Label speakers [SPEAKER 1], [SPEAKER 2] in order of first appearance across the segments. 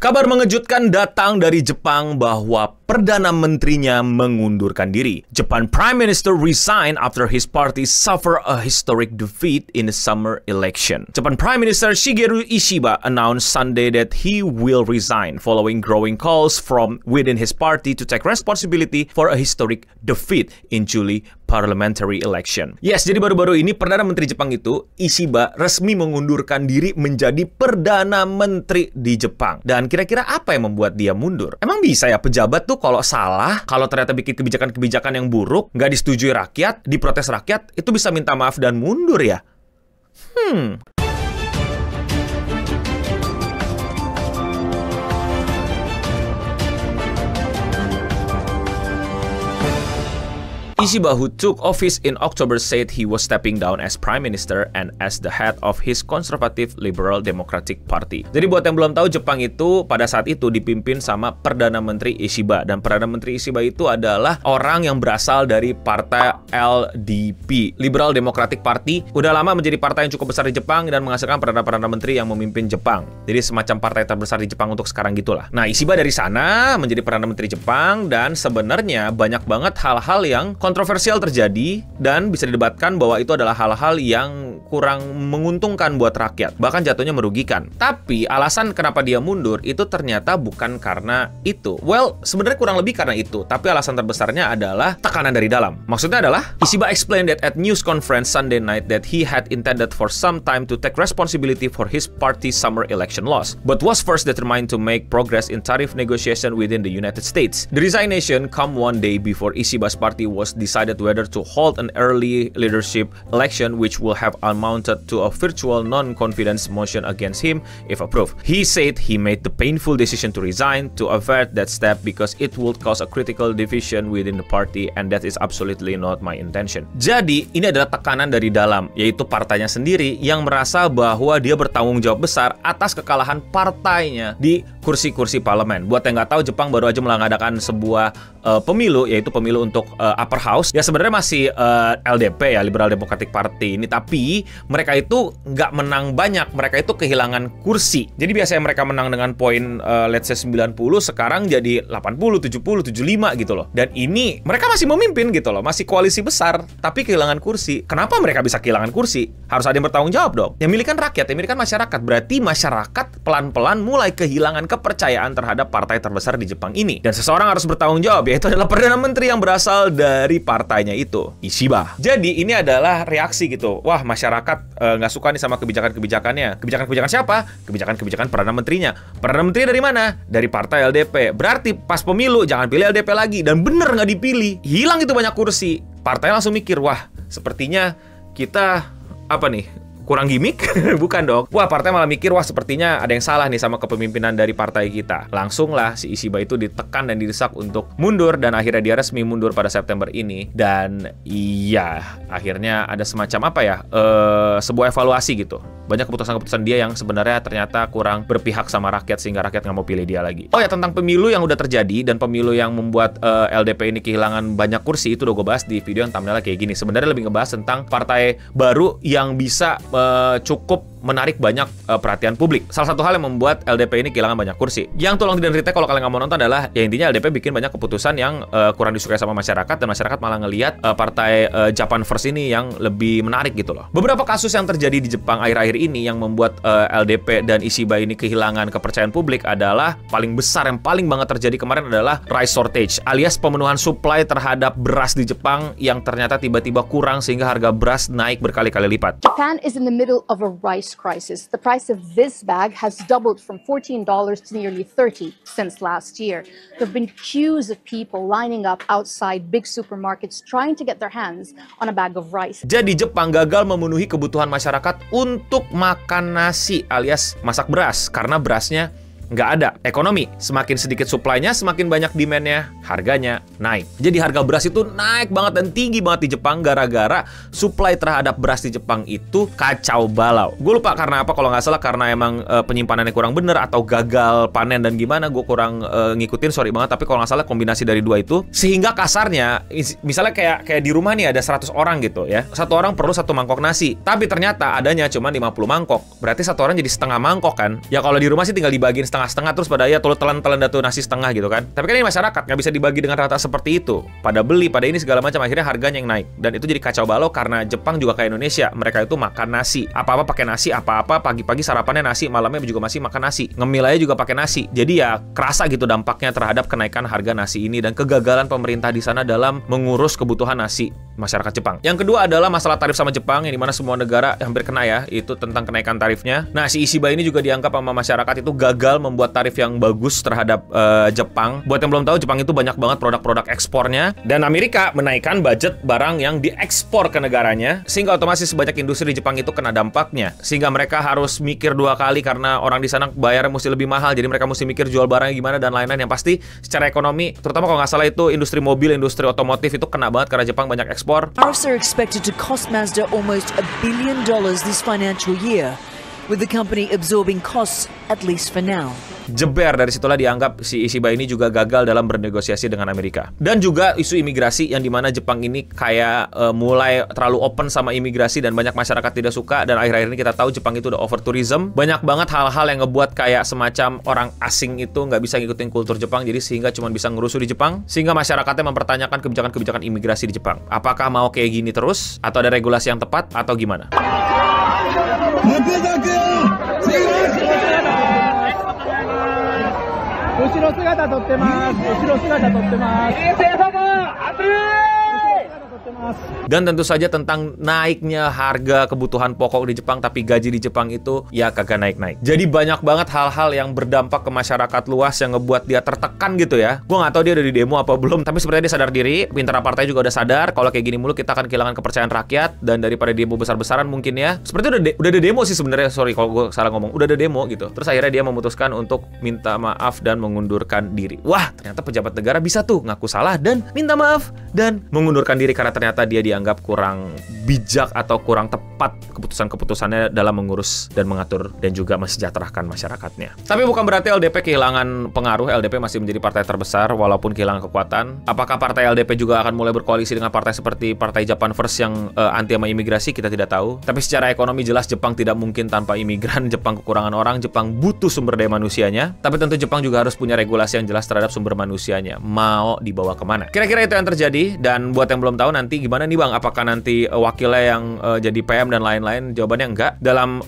[SPEAKER 1] Kabar mengejutkan datang dari Jepang bahwa Perdana Menterinya mengundurkan diri. Japan Prime Minister resigned after his party suffered a historic defeat in the summer election. Japan Prime Minister Shigeru Ishiba announced Sunday that he will resign following growing calls from within his party to take responsibility for a historic defeat in July parliamentary election. Yes, jadi baru-baru ini Perdana Menteri Jepang itu, Ishiba, resmi mengundurkan diri menjadi Perdana Menteri di Jepang. Dan kira-kira apa yang membuat dia mundur? Emang bisa ya pejabat tuh kalau salah, kalau ternyata bikin kebijakan-kebijakan yang buruk, nggak disetujui rakyat, diprotes rakyat, itu bisa minta maaf dan mundur ya? Ishiba, who took office in October, said he was stepping down as Prime Minister and as the head of his conservative Liberal Democratic Party. Jadi buat yang belum tahu, Jepang itu pada saat itu dipimpin sama Perdana Menteri Ishiba. Dan Perdana Menteri Ishiba itu adalah orang yang berasal dari partai LDP, Liberal Democratic Party. Udah lama menjadi partai yang cukup besar di Jepang dan menghasilkan Perdana Menteri yang memimpin Jepang. Jadi semacam partai terbesar di Jepang untuk sekarang gitulah. Nah, Ishiba dari sana menjadi Perdana Menteri Jepang dan sebenarnya banyak banget hal-hal yang kontroversial terjadi dan bisa didebatkan bahwa itu adalah hal-hal yang kurang menguntungkan buat rakyat, bahkan jatuhnya merugikan. Tapi alasan kenapa dia mundur itu ternyata bukan karena itu. Well, sebenarnya kurang lebih karena itu, tapi alasan terbesarnya adalah tekanan dari dalam. Maksudnya adalah Ishiba explained that at news conference Sunday night that he had intended for some time to take responsibility for his party's summer election loss, but was first determined to make progress in tariff negotiation within the United States. The resignation come one day before Ishiba's party was decided whether to hold an early leadership election, which will have amounted to a virtual non-confidence motion against him if approved. He said he made the painful decision to resign to avert that step because it would cause a critical division within the party, and that is absolutely not my intention. Jadi ini adalah tekanan dari dalam, yaitu partainya sendiri yang merasa bahwa dia bertanggung jawab besar atas kekalahan partainya di kursi-kursi parlemen. Buat yang nggak tahu, Jepang baru aja mengadakan sebuah pemilu, yaitu pemilu untuk upper house. Ya sebenarnya masih LDP ya, Liberal Democratic Party ini, tapi mereka itu nggak menang banyak, mereka itu kehilangan kursi. Jadi biasanya mereka menang dengan poin let's say 90, sekarang jadi 80, 70, 75 gitu loh. Dan ini mereka masih memimpin gitu loh, masih koalisi besar, tapi kehilangan kursi. Kenapa mereka bisa kehilangan kursi? Harus ada yang bertanggung jawab dong. Yang milih kan rakyat, yang milih kan masyarakat. Berarti masyarakat pelan-pelan mulai kehilangan kepercayaan terhadap partai terbesar di Jepang ini. Dan seseorang harus bertanggung jawab, yaitu adalah Perdana Menteri yang berasal dari partainya itu, Ishiba. Jadi ini adalah reaksi gitu. Wah, masyarakat nggak suka nih sama kebijakan-kebijakannya. Kebijakan-kebijakan siapa? Kebijakan-kebijakan Perdana Menterinya. Perdana Menteri dari mana? Dari partai LDP. Berarti pas pemilu jangan pilih LDP lagi. Dan bener nggak dipilih, hilang itu banyak kursi. Partai langsung mikir, wah sepertinya kita apa nih, kurang gimmick? Bukan dong. Wah, partai malah mikir, wah sepertinya ada yang salah nih sama kepemimpinan dari partai kita. Langsunglah si Ishiba itu ditekan dan didesak untuk mundur, dan akhirnya dia resmi mundur pada September ini. Dan iya, akhirnya ada semacam apa ya, sebuah evaluasi gitu. Banyak keputusan-keputusan dia yang sebenarnya ternyata kurang berpihak sama rakyat, sehingga rakyat nggak mau pilih dia lagi. Oh ya, tentang pemilu yang udah terjadi dan pemilu yang membuat LDP ini kehilangan banyak kursi, itu udah gue bahas di video yang thumbnailnya kayak gini. Sebenarnya lebih ngebahas tentang partai baru yang bisa cukup menarik banyak perhatian publik. Salah satu hal yang membuat LDP ini kehilangan banyak kursi. Yang tolong dan retake kalau kalian nggak mau nonton adalah, ya intinya LDP bikin banyak keputusan yang kurang disukai sama masyarakat, dan masyarakat malah ngelihat partai Japan First ini yang lebih menarik gitu loh. Beberapa kasus yang terjadi di Jepang akhir-akhir ini yang membuat LDP dan Ishiba ini kehilangan kepercayaan publik adalah, paling besar yang paling banget terjadi kemarin adalah rice shortage, alias pemenuhan supply terhadap beras di Jepang yang ternyata tiba-tiba kurang sehingga harga beras naik berkali-kali lipat.
[SPEAKER 2] Japan is in the middle of a rice crisis. The price of this bag has doubled from $14 to nearly $30 since last year. There have been queues of people lining up outside big supermarkets trying to get their hands on a bag of rice.
[SPEAKER 1] Jadi Jepang gagal memenuhi kebutuhan masyarakat untuk makan nasi alias masak beras karena berasnya nggak ada. Ekonomi, semakin sedikit supply-nya, semakin banyak demand-nya, harganya naik. Jadi harga beras itu naik banget dan tinggi banget di Jepang gara-gara supply terhadap beras di Jepang itu kacau balau. Gue lupa karena apa, kalau nggak salah karena emang penyimpanannya kurang bener atau gagal panen dan gimana, gue kurang ngikutin, sorry banget. Tapi kalau nggak salah kombinasi dari dua itu, sehingga kasarnya, misalnya kayak di rumah nih ada 100 orang gitu ya, satu orang perlu 1 mangkok nasi, tapi ternyata adanya cuma 50 mangkok, berarti satu orang jadi setengah mangkok kan. Ya kalau di rumah sih tinggal dibagiin setengah-setengah terus pada ya telan-telan datu nasi setengah gitu kan. Tapi kan ini masyarakat nggak bisa dibagi dengan rata seperti itu. Pada beli, pada ini segala macam, akhirnya harganya yang naik. Dan itu jadi kacau balau karena Jepang juga kayak Indonesia. Mereka itu makan nasi. Apa-apa pakai nasi, apa-apa pagi-pagi sarapannya nasi, malamnya juga masih makan nasi. Ngemil aja juga pakai nasi. Jadi ya kerasa gitu dampaknya terhadap kenaikan harga nasi ini dan kegagalan pemerintah di sana dalam mengurus kebutuhan nasi masyarakat Jepang. Yang kedua adalah masalah tarif sama Jepang, yang dimana semua negara hampir kena ya, itu tentang kenaikan tarifnya. Nah, si Ishiba ini juga dianggap sama masyarakat itu gagal membuat tarif yang bagus terhadap Jepang. Buat yang belum tahu, Jepang itu banyak banget produk-produk ekspornya, dan Amerika menaikkan budget barang yang diekspor ke negaranya, sehingga otomatis banyak industri di Jepang itu kena dampaknya, sehingga mereka harus mikir dua kali karena orang di sana bayarnya mesti lebih mahal, jadi mereka mesti mikir jual barangnya gimana dan lain-lain. Yang pasti secara ekonomi, terutama kalau nggak salah itu industri mobil, industri otomotif itu kena banget karena Jepang banyak ekspor.
[SPEAKER 3] Tariffs are expected to cost Mazda almost $1 billion this financial year, with the company absorbing costs at least for now.
[SPEAKER 1] Jeber, dari situlah dianggap si Ishiba ini juga gagal dalam bernegosiasi dengan Amerika. Dan juga isu imigrasi yang dimana Jepang ini kayak mulai terlalu open sama imigrasi dan banyak masyarakat tidak suka. Dan akhir-akhir ini kita tahu Jepang itu udah over tourism. Banyak banget hal-hal yang ngebuat kayak semacam orang asing itu nggak bisa ngikutin kultur Jepang, jadi sehingga cuma bisa ngerusuh di Jepang, sehingga masyarakatnya mempertanyakan kebijakan-kebijakan imigrasi di Jepang. Apakah mau kayak gini terus? Atau ada regulasi yang tepat? Atau gimana? Dan tentu saja tentang naiknya harga kebutuhan pokok di Jepang, tapi gaji di Jepang itu ya kagak naik-naik. Jadi banyak banget hal-hal yang berdampak ke masyarakat luas yang ngebuat dia tertekan gitu ya. Gue nggak tahu dia udah di demo apa belum, tapi sepertinya dia sadar diri. Pinter partai juga udah sadar kalau kayak gini mulu kita akan kehilangan kepercayaan rakyat, dan daripada demo besar-besaran mungkin ya. Sepertinya udah ada demo sih sebenarnya, sorry kalau gue salah ngomong. Udah ada demo gitu. Terus akhirnya dia memutuskan untuk minta maaf dan mengundurkan diri. Wah, ternyata pejabat negara bisa tuh ngaku salah dan minta maaf dan mengundurkan diri karena ternyata dia dianggap kurang bijak atau kurang tepat keputusan-keputusannya dalam mengurus dan mengatur dan juga mensejahterakan masyarakatnya. Tapi bukan berarti LDP kehilangan pengaruh. LDP masih menjadi partai terbesar walaupun kehilangan kekuatan. Apakah partai LDP juga akan mulai berkoalisi dengan partai seperti Partai Japan First yang anti sama imigrasi? Kita tidak tahu. Tapi secara ekonomi jelas Jepang tidak mungkin tanpa imigran. Jepang kekurangan orang, Jepang butuh sumber daya manusianya. Tapi tentu Jepang juga harus punya regulasi yang jelas terhadap sumber manusianya. Mau dibawa kemana? Kira-kira itu yang terjadi. Dan buat yang belum tahu nanti gimana nih Bang? Apakah nanti wakilnya yang jadi PM dan lain-lain? Jawabannya enggak. Dalam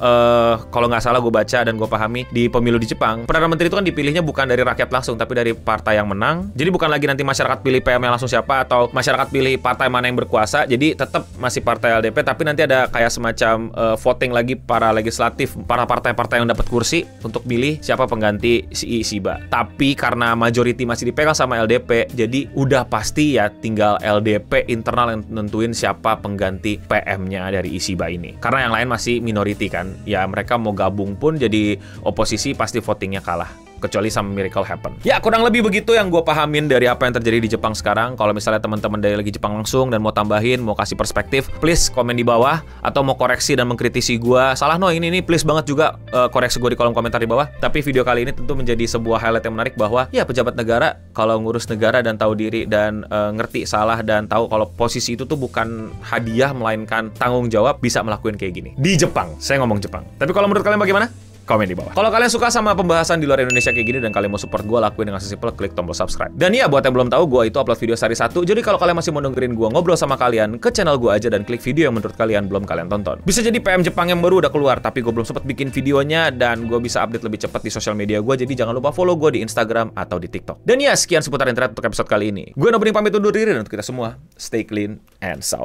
[SPEAKER 1] kalau nggak salah gue baca dan gue pahami di pemilu di Jepang, Perdana Menteri itu kan dipilihnya bukan dari rakyat langsung, tapi dari partai yang menang. Jadi bukan lagi nanti masyarakat pilih PM yang langsung siapa atau masyarakat pilih partai mana yang berkuasa. Jadi tetap masih partai LDP, tapi nanti ada kayak semacam voting lagi para legislatif, para partai-partai yang dapat kursi untuk pilih siapa pengganti si Ishiba. Tapi karena majority masih dipegang sama LDP, jadi udah pasti ya tinggal LDP internal yang nentuin siapa pengganti PM-nya dari Ishiba ini. Karena yang lain masih minority kan. Ya mereka mau gabung pun jadi oposisi pasti votingnya kalah. Kecuali sama miracle happen. Ya kurang lebih begitu yang gue pahamin dari apa yang terjadi di Jepang sekarang. Kalau misalnya teman-teman dari lagi Jepang langsung dan mau tambahin, mau kasih perspektif, please komen di bawah. Atau mau koreksi dan mengkritisi gue, salah no ini please banget juga koreksi gue di kolom komentar di bawah. Tapi video kali ini tentu menjadi sebuah highlight yang menarik bahwa ya pejabat negara kalau ngurus negara dan tahu diri dan ngerti salah dan tahu kalau posisi itu tuh bukan hadiah melainkan tanggung jawab, bisa melakukan kayak gini di Jepang. Saya ngomong Jepang. Tapi kalau menurut kalian bagaimana? Komen di bawah. Kalau kalian suka sama pembahasan di luar Indonesia kayak gini dan kalian mau support gue, lakuin dengan sesimpel klik tombol subscribe. Dan ya buat yang belum tahu, gue itu upload video sehari 1. Jadi kalau kalian masih mau dengerin gue ngobrol sama kalian, ke channel gue aja dan klik video yang menurut kalian belum kalian tonton. Bisa jadi PM Jepang yang baru udah keluar, tapi gue belum sempat bikin videonya dan gue bisa update lebih cepat di sosial media gue. Jadi jangan lupa follow gue di Instagram atau di TikTok. Dan ya sekian seputar internet untuk episode kali ini. Gue Nobody pamit undur diri dan untuk kita semua stay clean and sound.